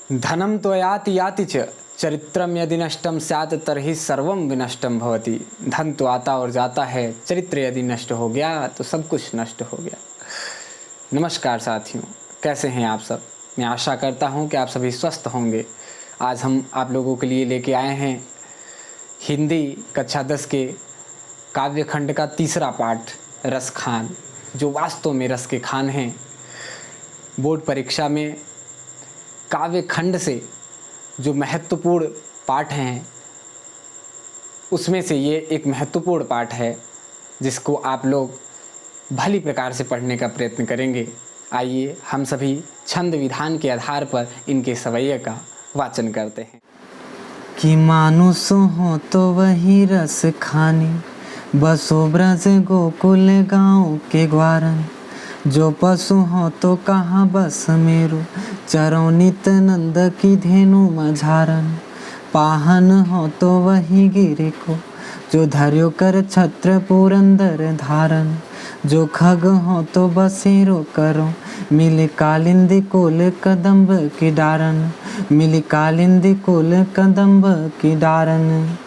धनं तो याति याति च, चरित्रम यदि नष्टम स्यात् तर्हि सर्वम विनष्टम भवति। धन तो आता और जाता है, चरित्र यदि नष्ट हो गया तो सब कुछ नष्ट हो गया। नमस्कार साथियों, कैसे हैं आप सब? मैं आशा करता हूं कि आप सभी स्वस्थ होंगे। आज हम आप लोगों के लिए लेके आए हैं हिंदी कक्षा 10 के काव्य खंड का तीसरा पाठ रस खान, जो वास्तव में रस के खान हैं। बोर्ड परीक्षा में काव्य खंड से जो महत्वपूर्ण पाठ हैं उसमें से ये एक महत्वपूर्ण पाठ है, जिसको आप लोग भली प्रकार से पढ़ने का प्रयत्न करेंगे। आइए हम सभी छंद विधान के आधार पर इनके सवैये का वाचन करते हैं। कि मानुष हो तो वही रस खानी, बसो ब्रज गोकुल गाँव के ग्वारन। जो पशु हो तो कहाँ बस मेरो, चरो नित नंद की धेनु मझारन। पाहन हो तो वही गिरि को, जो धर्यो कर छत्र पुरंदर धारन। जो खग हो तो बसेरो करो, मिल कालिंदी कोल कदम्ब की डारन। मिल कालिंदी कोल कदम्ब की डारन।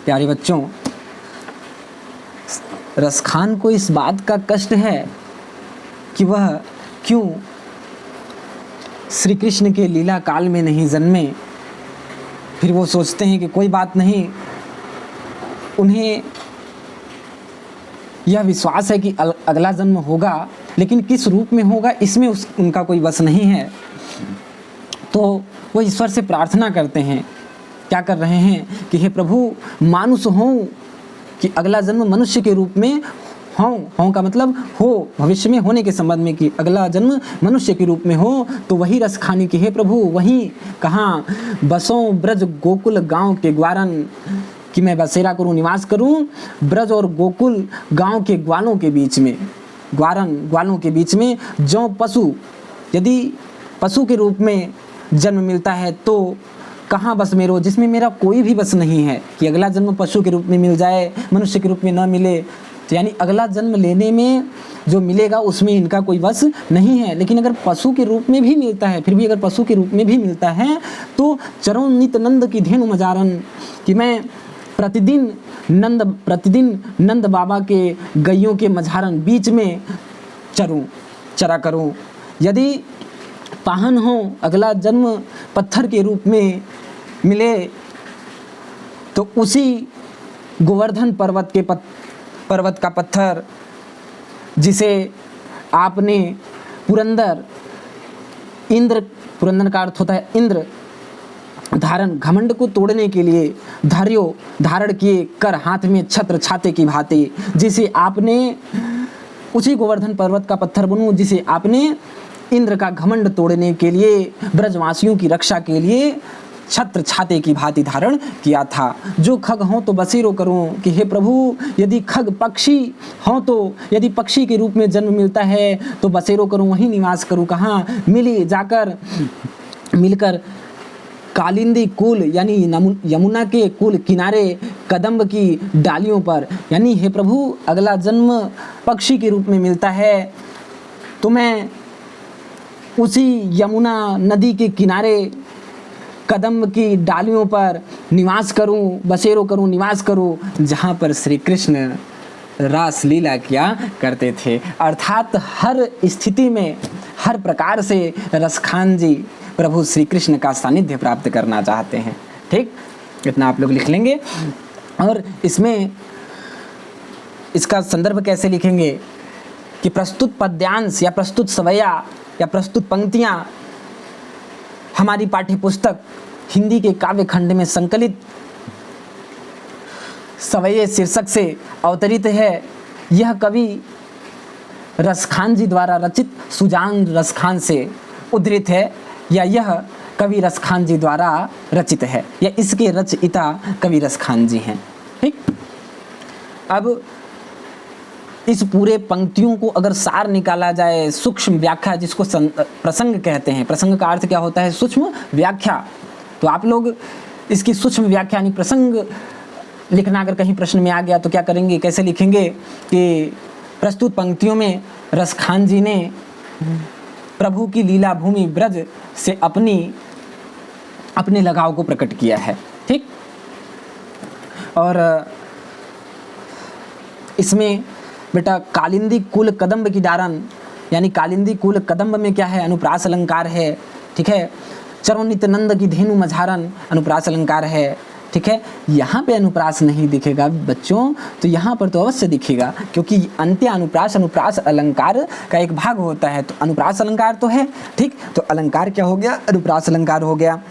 प्यारे बच्चों, रसखान को इस बात का कष्ट है कि वह क्यों श्री कृष्ण के लीला काल में नहीं जन्मे। फिर वो सोचते हैं कि कोई बात नहीं, उन्हें यह विश्वास है कि अगला जन्म होगा, लेकिन किस रूप में होगा इसमें उनका कोई वश नहीं है। तो वो ईश्वर से प्रार्थना करते हैं, क्या कर रहे हैं कि हे प्रभु, मानुष हों, कि अगला जन्म मनुष्य के रूप में हों का मतलब हो, भविष्य में होने के संबंध में, कि अगला जन्म मनुष्य के रूप में हो, तो वही रस खाने की हे प्रभु, वही कहाँ बसों ब्रज गोकुल गांव के ग्वारन, कि मैं बसेरा करूं, निवास करूं ब्रज और गोकुल गांव के ग्वालों के बीच में, ग्वारन ग्वालों के बीच में। जो पशु, यदि पशु के रूप में जन्म मिलता है तो कहाँ बस मेरो, जिसमें मेरा कोई भी बस नहीं है, कि अगला जन्म पशु के रूप में मिल जाए, मनुष्य के रूप में न मिले, तो यानी अगला जन्म लेने में जो मिलेगा उसमें इनका कोई बस नहीं है। लेकिन अगर पशु के रूप में भी मिलता है, फिर भी अगर पशु के रूप में भी मिलता है तो चरो नित नंद की धेनु मजारन, कि मैं प्रतिदिन नंद बाबा के गैयों के मझारन बीच में चरा करूं। यदि पाहन हो, अगला जन्म पत्थर के रूप में मिले, तो उसी गोवर्धन पर्वत का पत्थर, जिसे आपने पुरंदर का अर्थ होता है इंद्र, धारण घमंड को तोड़ने के लिए धारण किए कर हाथ में छत्र छाते की भांति, जिसे आपने, उसी गोवर्धन पर्वत का पत्थर बनूं जिसे आपने इंद्र का घमंड तोड़ने के लिए, ब्रजवासियों की रक्षा के लिए छत्र छाते की भांति धारण किया था। जो खग हों तो बसेरो करूं, कि हे प्रभु, यदि खग पक्षी हों तो, यदि पक्षी के रूप में जन्म मिलता है तो बसेरो करूं, वहीं निवास करूं। कहाँ मिलकर कालिंदी कुल, यानी यमुना के कुल किनारे कदम्ब की डालियों पर, यानी हे प्रभु, अगला जन्म पक्षी के रूप में मिलता है तो मैं उसी यमुना नदी के किनारे कदम्ब की डालियों पर निवास करूं, बसेरो करूं, निवास करूं, जहां पर श्री कृष्ण रास लीला किया करते थे। अर्थात हर स्थिति में, हर प्रकार से रसखान जी प्रभु श्री कृष्ण का सानिध्य प्राप्त करना चाहते हैं। ठीक, इतना आप लोग लिख लेंगे। और इसमें इसका संदर्भ कैसे लिखेंगे कि प्रस्तुत पद्यांश या प्रस्तुत सवैया या प्रस्तुत पंक्तियां हमारी पाठ्य पुस्तक हिंदी के काव्य खंड में संकलित सवैये शीर्षक से अवतरित है। यह कवि रसखान जी द्वारा रचित सुजान रसखान से उद्धृत है, या यह कवि रसखान जी द्वारा रचित है, या इसके रचयिता कवि रसखान जी हैं। ठीक, अब इस पूरे पंक्तियों को अगर सार निकाला जाए, सूक्ष्म व्याख्या जिसको प्रसंग कहते हैं, प्रसंग का अर्थ क्या होता है? सूक्ष्म व्याख्या। तो आप लोग इसकी सूक्ष्म व्याख्या यानी प्रसंग लिखना अगर कहीं प्रश्न में आ गया तो क्या करेंगे, कैसे लिखेंगे कि प्रस्तुत पंक्तियों में रसखान जी ने प्रभु की लीला भूमि ब्रज से अपने लगाव को प्रकट किया है। ठीक, और इसमें बेटा कालिंदी कुल कदम्ब की डारन, यानी कालिंदी कुल कदम्ब में क्या है, अनुप्रास अलंकार है। ठीक है, चरण नित्यानंद की धेनु मझारन अनुप्रास अलंकार है। ठीक है, यहाँ पे अनुप्रास नहीं दिखेगा बच्चों, तो यहाँ पर तो अवश्य दिखेगा, क्योंकि अंत्य अनुप्रास अलंकार का एक भाग होता है। तो अनुप्रास अलंकार तो है, ठीक, तो अलंकार क्या हो गया, अनुप्रास अलंकार हो गया।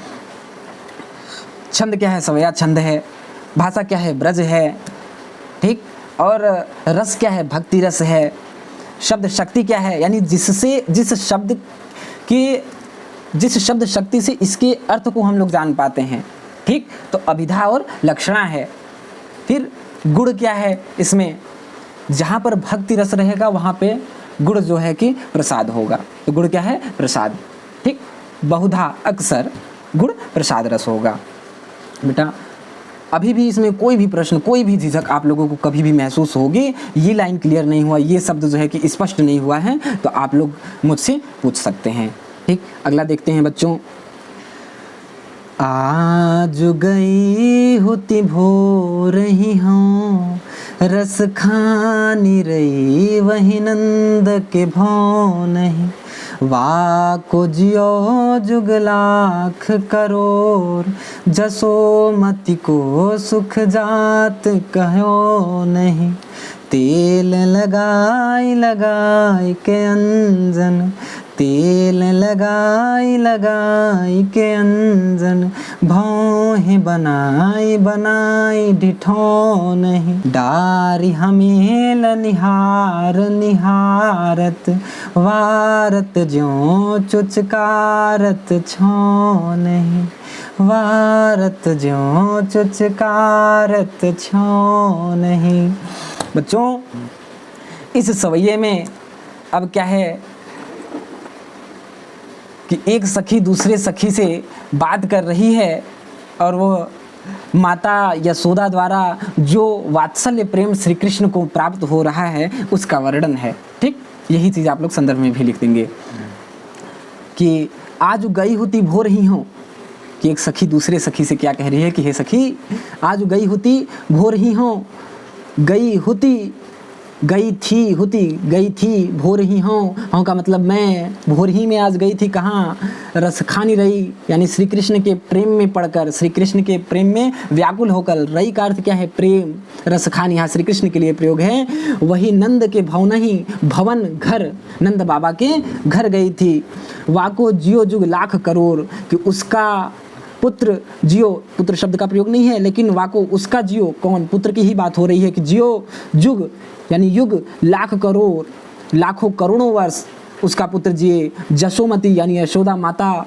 छंद क्या है, सवया छंद है। भाषा क्या है, ब्रज है। ठीक, और रस क्या है, भक्ति रस है। शब्द शक्ति क्या है, यानी जिस शब्द शक्ति से इसके अर्थ को हम लोग जान पाते हैं। ठीक, तो अभिधा और लक्षणा है। फिर गुण क्या है, इसमें जहाँ पर भक्ति रस रहेगा वहाँ पे गुण जो है कि प्रसाद होगा, तो गुण क्या है, प्रसाद। ठीक, बहुधा अक्सर गुण प्रसाद रस होगा। बेटा अभी भी इसमें कोई भी प्रश्न, कोई भी झिझक आप लोगों को कभी भी महसूस होगी, ये लाइन क्लियर नहीं हुआ, ये शब्द जो है कि स्पष्ट नहीं हुआ है, तो आप लोग मुझसे पूछ सकते हैं। ठीक, अगला देखते हैं बच्चों। आज गई होती भोर ही हूँ, रस खानी रही वही नंद के भौ नहीं। वाको जियो जुग लाख करोड़, जसोमति को सुख जात कहो नहीं। तेल लगाई लगाई के अंजन, तेल लगाई लगाई के अंजन, भौहें बनाई बनाई डिठो नहीं। डारी हमेल निहार निहारत, वारत ज्यों चुचकारत छो नहीं। वारत ज्यों चुचकारत छो नहीं। बच्चों इस सवैये में अब क्या है कि एक सखी दूसरे सखी से बात कर रही है, और वो माता यशोदा द्वारा जो वात्सल्य प्रेम श्री कृष्ण को प्राप्त हो रहा है उसका वर्णन है। ठीक, यही चीज़ आप लोग संदर्भ में भी लिख देंगे कि आज गई होती भो रही हूँ, कि एक सखी दूसरे सखी से क्या कह रही है कि हे सखी, आज गई होती भो रही हूँ, गई होती, गई थी भोर ही हूँ का मतलब मैं भोर ही में आज गई थी। कहाँ, रस खानी रही, यानी श्री कृष्ण के प्रेम में पड़कर, श्री कृष्ण के प्रेम में व्याकुल होकर। रही का अर्थ क्या है, प्रेम। रस खानी यहाँ श्री कृष्ण के लिए प्रयोग है। वही नंद के भव नहीं, भवन घर, नंद बाबा के घर गई थी। वाको जियो जुग लाख करोड़, कि उसका पुत्र जियो, पुत्र शब्द का प्रयोग नहीं है, लेकिन वाको उसका जियो, कौन, पुत्र की ही बात हो रही है कि जियो जुग यानी युग, लाख करोड़, लाखों करोड़ों वर्ष उसका पुत्र जिए। जसोमती यानी यशोदा माता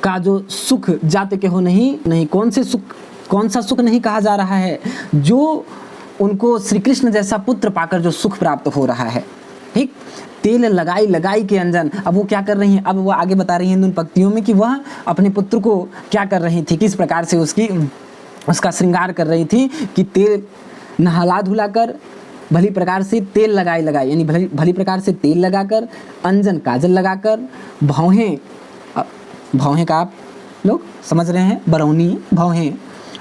का जो सुख जाते के हो नहीं, कौन सा सुख नहीं कहा जा रहा है, जो उनको श्री कृष्ण जैसा पुत्र पाकर जो सुख प्राप्त हो रहा है। ठीक, तेल लगाई लगाई के अंजन। अब वो क्या कर रही हैं, अब वो आगे बता रही हैं इन पंक्तियों में कि वह अपने पुत्र को क्या कर रही थी, किस प्रकार से उसका श्रृंगार कर रही थी, कि तेल नहला धुलाकर, भली प्रकार से तेल लगाई यानी भली प्रकार से तेल लगाकर, अंजन काजल लगाकर, भौहें का आप लोग समझ रहे हैं, बरौनी भौहें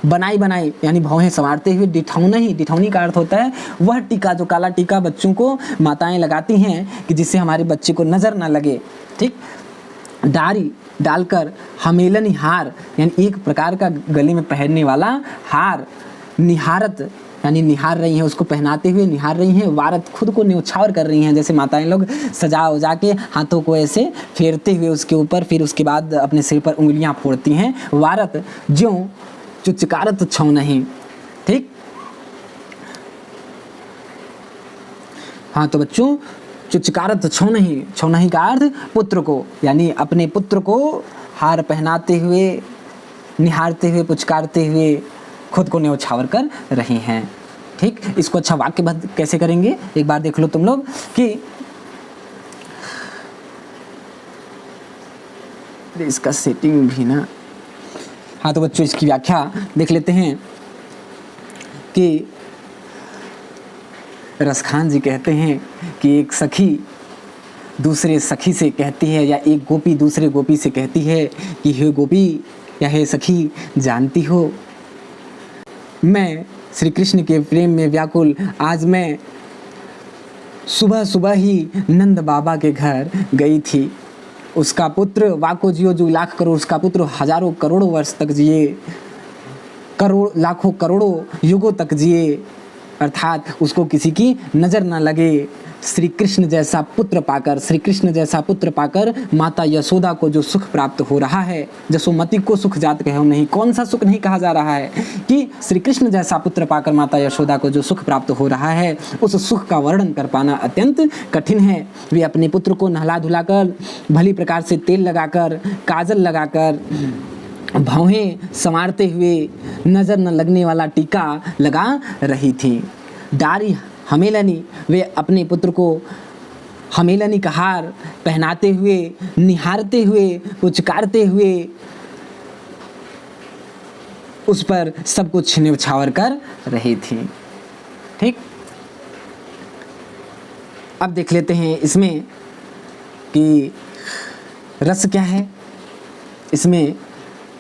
बनाई यानी भौहें संवारते हुए। डिठौनी का अर्थ होता है वह टीका, जो काला टीका बच्चों को माताएं लगाती हैं कि जिससे हमारे बच्चे को नज़र ना लगे। ठीक, डारी डालकर, हमेलन हार यानी एक प्रकार का गले में पहनने वाला हार, निहारत यानी निहार रही हैं, उसको पहनाते हुए निहार रही हैं। वारत खुद को न्यौछावर कर रही हैं, जैसे माताएं लोग सजा उजा के हाथों को ऐसे फेरते हुए उसके ऊपर, फिर उसके बाद अपने सिर पर उंगलियां फोड़ती हैं। वारत ज्यों चुचकारत छौ नहीं। ठीक, हाँ तो बच्चों चुचकारत छौ नहीं का अर्थ पुत्र को, यानी अपने पुत्र को हार पहनाते हुए, निहारते हुए, पुचकारते हुए खुद को न्यौछावर कर रही हैं। ठीक, इसको अच्छा वाक्यबद्ध कैसे करेंगे एक बार देख लो तुम लोग कि इसका सेटिंग भी ना। हाँ तो बच्चों इसकी व्याख्या देख लेते हैं कि रसखान जी कहते हैं कि एक सखी दूसरे सखी से कहती है, या एक गोपी दूसरे गोपी से कहती है कि हे गोपी या हे सखी, जानती हो मैं श्री कृष्ण के प्रेम में व्याकुल, आज मैं सुबह सुबह ही नंद बाबा के घर गई थी। उसका पुत्र वाको जियो जो लाख करोड़, उसका पुत्र हजारों करोड़ों वर्ष तक जिए, करोड़ लाखों करोड़ों युगों तक जिए, अर्थात उसको किसी की नज़र न लगे। श्री कृष्ण जैसा पुत्र पाकर, श्री कृष्ण जैसा पुत्र पाकर माता यशोदा को जो सुख प्राप्त हो रहा है, जसोमती को सुख जात कहो नहीं, कौन सा सुख नहीं कहा जा रहा है कि श्री कृष्ण जैसा पुत्र पाकर माता यशोदा को जो सुख प्राप्त हो रहा है, उस सुख का वर्णन कर पाना अत्यंत कठिन है। वे अपने पुत्र को नहला धुलाकर, भली प्रकार से तेल लगाकर, काजल लगाकर, भौहें संवारते हुए, नज़र न लगने वाला टीका लगा रही थी। डारी हमेलनी, वे अपने पुत्र को हमेलनी का हार पहनाते हुए, निहारते हुए, पुचकारते हुए उस पर सब कुछ न्यौछावर कर रही थी। ठीक, अब देख लेते हैं इसमें कि रस क्या है। इसमें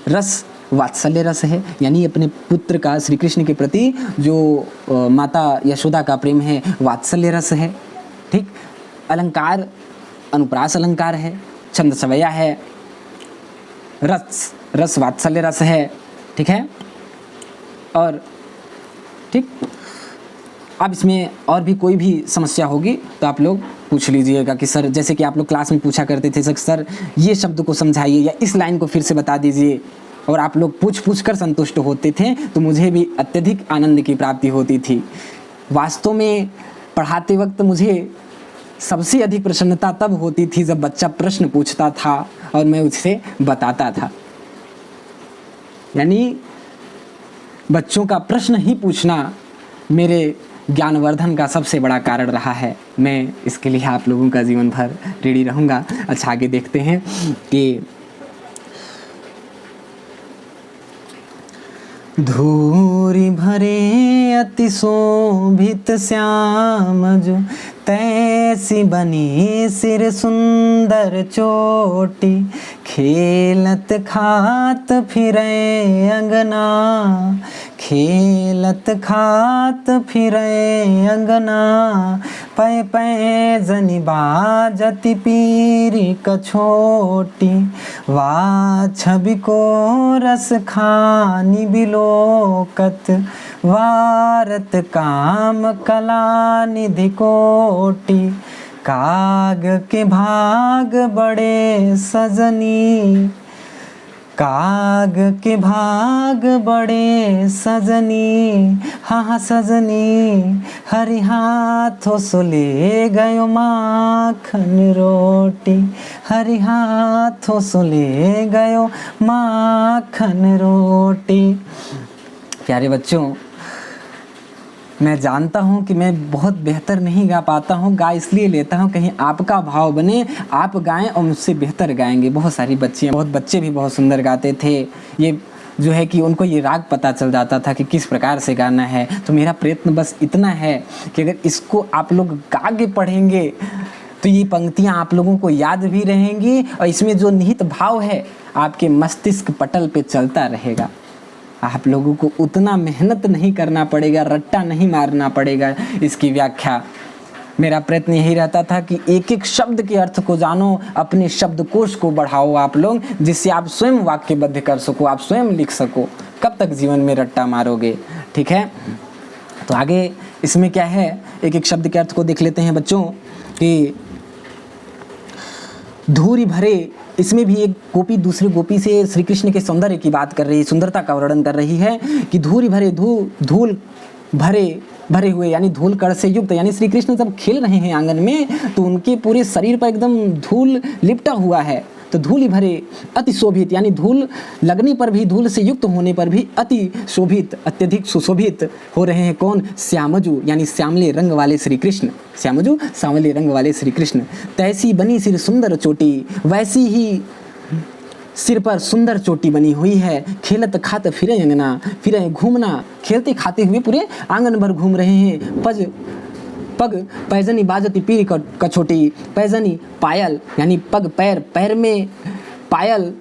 रस वात्सल्य रस है, यानी अपने पुत्र का श्री कृष्ण के प्रति जो माता यशोदा का प्रेम है, वात्सल्य रस है। ठीक, अलंकार अनुप्रास अलंकार है, छंद सवैया है, रस वात्सल्य रस है। ठीक है, और ठीक, अब इसमें और भी कोई भी समस्या होगी तो आप लोग पूछ लीजिएगा कि सर, जैसे कि आप लोग क्लास में पूछा करते थे, सर ये शब्द को समझाइए या इस लाइन को फिर से बता दीजिए, और आप लोग पूछ कर संतुष्ट होते थे तो मुझे भी अत्यधिक आनंद की प्राप्ति होती थी। वास्तव में पढ़ाते वक्त मुझे सबसे अधिक प्रसन्नता तब होती थी जब बच्चा प्रश्न पूछता था और मैं उससे बताता था। यानी बच्चों का प्रश्न ही पूछना मेरे ज्ञानवर्धन का सबसे बड़ा कारण रहा है। मैं इसके लिए आप लोगों का जीवन भर ऋणी रहूँगा। अच्छा, आगे देखते हैं कि धूरी भरे अति शोभित श्याम जो, तैसी बनी सिर सुंदर चोटी, खेलत खात फिरे अंगना, खेलत खात फिरे अंगना, पै पै जनि बाजति पीरी कछोटी, वा छवि को रस खानी बिलोकत, वारत काम कला निधि कोटि, काग के भाग बड़े सजनी, काग के भाग बड़े सजनी, हाँ सजनी, हरि हाथों से ले गयो माखन रोटी, हरि हाथों से ले गयो माखन रोटी। प्यारे बच्चों, मैं जानता हूँ कि मैं बहुत बेहतर नहीं गा पाता हूँ, गा इसलिए लेता हूँ कहीं आपका भाव बने, आप गाएं और मुझसे बेहतर गाएंगे। बहुत सारी बच्चियाँ, बहुत बच्चे भी बहुत सुंदर गाते थे। ये जो है कि उनको ये राग पता चल जाता था कि किस प्रकार से गाना है। तो मेरा प्रयत्न बस इतना है कि अगर इसको आप लोग गा के पढ़ेंगे तो ये पंक्तियाँ आप लोगों को याद भी रहेंगी और इसमें जो निहित भाव है आपके मस्तिष्क पटल पे चलता रहेगा। आप लोगों को उतना मेहनत नहीं करना पड़ेगा, रट्टा नहीं मारना पड़ेगा इसकी व्याख्या। मेरा प्रयत्न यही रहता था कि एक एक शब्द के अर्थ को जानो, अपने शब्दकोश को बढ़ाओ आप लोग, जिससे आप स्वयं वाक्यबद्ध कर सको, आप स्वयं लिख सको। कब तक जीवन में रट्टा मारोगे? ठीक है, तो आगे इसमें क्या है, एक एक शब्द के अर्थ को देख लेते हैं बच्चों कि धूरी भरे, इसमें भी एक गोपी दूसरी गोपी से श्री कृष्ण के सौंदर्य की बात कर रही है, सुंदरता का वर्णन कर रही है कि धूरी भरे, धूल भरे हुए, यानी धूल कण से युक्त, यानी श्री कृष्ण जब खेल रहे हैं आंगन में तो उनके पूरे शरीर पर एकदम धूल लिपटा हुआ है। तो धूल भरे अति शोभित, यानी धूल लगने पर भी, धूल से युक्त होने पर भी अति शोभित, अत्यधिक सुशोभित हो रहे हैं। कौन? श्यामजू, यानी श्यामले रंग वाले श्री कृष्ण। श्यामजू, सांवले रंग वाले श्री कृष्ण। तैसी बनी सिर सुंदर चोटी, वैसी ही सिर पर सुंदर चोटी बनी हुई है। खेलत खात फिरे अंगना, फिरे घूमना, खेलते खाते हुए पूरे आंगन भर घूम रहे हैं। पग पैजनी बाजती पीली कछोटी, पैजनी पायल यानी पग पैर, पैर में पायल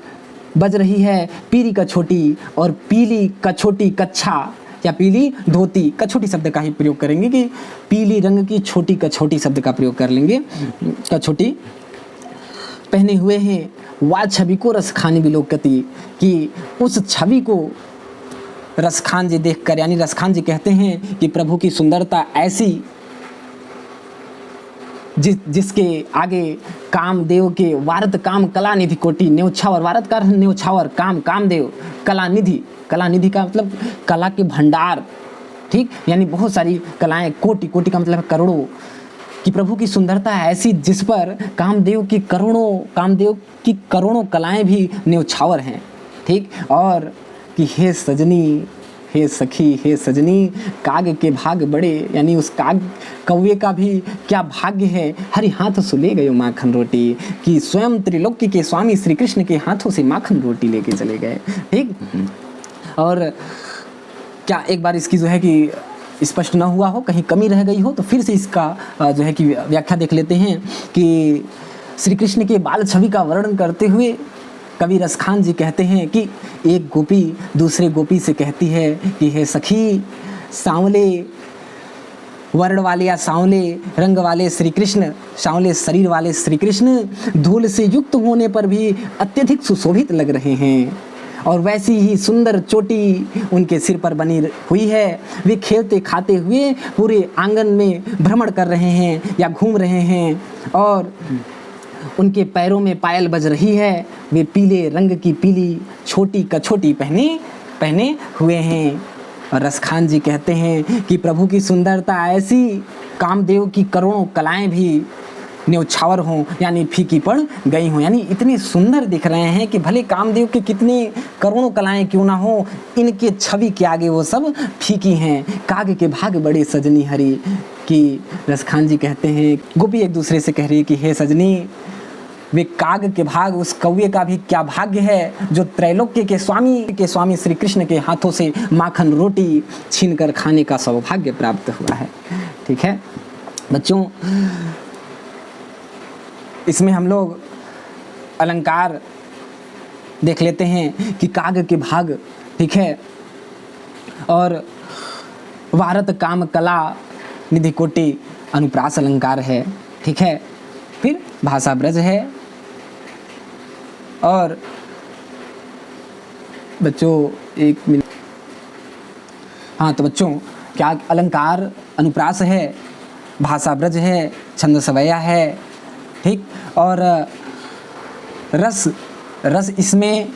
बज रही है पीली कछोटी, और पीली कछोटी कच्छा या पीली धोती, कछोटी शब्द का ही प्रयोग करेंगे कि पीली रंग की छोटी कछोटी शब्द का प्रयोग कर लेंगे, कछोटी पहने हुए हैं। वा छवि को रसखानी विलोकती, कि उस छवि को रसखान जी देखकर, यानी रसखान जी कहते हैं कि प्रभु की सुंदरता ऐसी जिसके आगे कामदेव के वारत काम कला निधि कोटि, न्योछावर, वारत का न्योछावर, कामदेव, कला निधि, कला निधि का मतलब कला के भंडार, ठीक, यानी बहुत सारी कलाएं, कोटि, कोटि का मतलब करोड़ों, कि प्रभु की सुंदरता ऐसी जिस पर कामदेव की करोड़ों कलाएं भी न्योछावर हैं, ठीक। और कि हे सजनी, हे सखी, हे सजनी, काग के भाग बड़े, यानी उस कौवे का भी क्या भाग्य है, हरि हाथ से ले गए माखन रोटी, कि स्वयं त्रिलोकी के स्वामी श्री कृष्ण के हाथों से माखन रोटी लेके चले गए, ठीक। और क्या एक बार इसकी जो है कि स्पष्ट न हुआ हो, कहीं कमी रह गई हो, तो फिर से इसका जो है कि व्याख्या देख लेते हैं कि श्री कृष्ण के बाल छवि का वर्णन करते हुए कवि रसखान जी कहते हैं कि एक गोपी दूसरे गोपी से कहती है कि हे सखी, सांवले वर्ण वाले या सांवले रंग वाले श्री कृष्ण, सांवले शरीर वाले श्री कृष्ण धूल से युक्त होने पर भी अत्यधिक सुशोभित लग रहे हैं, और वैसी ही सुंदर चोटी उनके सिर पर बनी हुई है। वे खेलते खाते हुए पूरे आंगन में भ्रमण कर रहे हैं या घूम रहे हैं, और उनके पैरों में पायल बज रही है। वे पीले रंग की पीली छोटी कछोटी पहने हुए हैं। और रसखान जी कहते हैं कि प्रभु की सुंदरता ऐसी, कामदेव की करोड़ों कलाएं भी न्योछावर हों, यानी फीकी पड़ गई हों, यानी इतने सुंदर दिख रहे हैं कि भले कामदेव के कितने करोड़ों कलाएं क्यों ना हो, इनके छवि के आगे वो सब फीकी हैं। काग के भाग बड़े सजनी हरी, कि रसखान जी कहते हैं, गोपी एक दूसरे से कह रही है कि हे सजनी, वे काग के भाग, उस कौवे का भी क्या भाग्य है जो त्रैलोक्य के स्वामी श्री कृष्ण के हाथों से माखन रोटी छीनकर खाने का सौभाग्य प्राप्त हुआ है, ठीक है बच्चों। इसमें हम लोग अलंकार देख लेते हैं कि काग के भाग, ठीक है, और वारत काम कला निधि कोटि अनुप्रास अलंकार है, ठीक है। फिर भाषा ब्रज है, और बच्चों एक मिनट, हाँ तो बच्चों क्या अलंकार अनुप्रास है, भाषा ब्रज है, छंद सवैया है, ठीक। और रस इसमें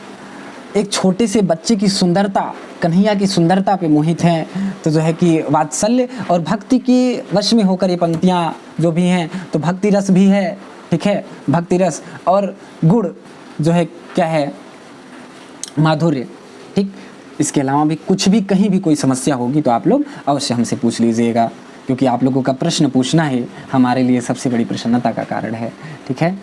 एक छोटे से बच्चे की सुंदरता, कन्हैया की सुंदरता पे मोहित है, तो जो है कि वात्सल्य और भक्ति की वश में होकर ये पंक्तियाँ जो भी हैं, तो भक्ति रस भी है, ठीक है, भक्ति रस, और गुण जो है क्या है, माधुर्य, ठीक। इसके अलावा भी कुछ भी कहीं भी कोई समस्या होगी तो आप लोग अवश्य हमसे पूछ लीजिएगा, क्योंकि आप लोगों का प्रश्न पूछना ही हमारे लिए सबसे बड़ी प्रसन्नता का कारण है, ठीक है।